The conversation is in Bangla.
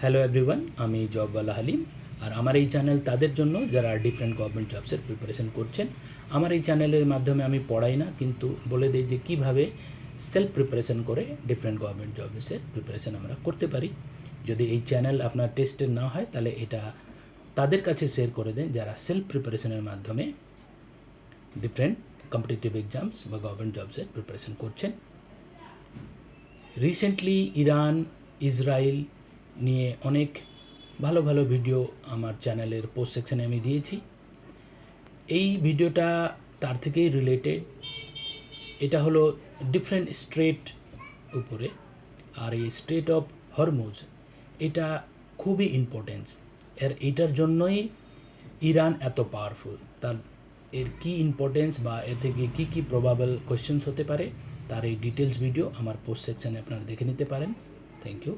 হ্যালো এভরিওয়ান, আমি জবওয়ালা হালিম। আর আমার এই চ্যানেল তাদের জন্য যারা ডিফারেন্ট গভর্নমেন্ট জবসের প্রিপারেশন করছেন। আমার এই চ্যানেলের মাধ্যমে আমি পড়াই না, কিন্তু বলে দিই যে কীভাবে সেলফ প্রিপারেশন করে ডিফারেন্ট গভর্নমেন্ট জবসের প্রিপারেশন আমরা করতে পারি। যদি এই চ্যানেল আপনার টেস্টের না হয় তাহলে এটা তাদের কাছে শেয়ার করে দেন যারা সেলফ প্রিপারেশনের মাধ্যমে ডিফারেন্ট কম্পিটিটিভ এক্সামস বা গভর্নমেন্ট জবসের প্রিপারেশন করছেন। রিসেন্টলি ইরান, ইসরায়েল নিয়ে অনেক ভালো ভালো ভিডিও আমার চ্যানেলের পোস্ট সেকশানে আমি দিয়েছি। এই ভিডিওটা তার থেকেই রিলেটেড। এটা হলো ডিফারেন্ট স্ট্রেট উপরে, আর এই স্ট্রেট অফ হরমুজ এটা খুবই ইম্পর্টেন্স। এটার জন্যই ইরান এত পাওয়ারফুল। তার এর কী ইম্পর্টেন্স বা এর থেকে কী কী প্রবাবল কোয়েশ্চেন্স হতে পারে তার এই ডিটেলস ভিডিও আমার পোস্ট সেকশানে আপনারা দেখে নিতে পারেন। Thank you.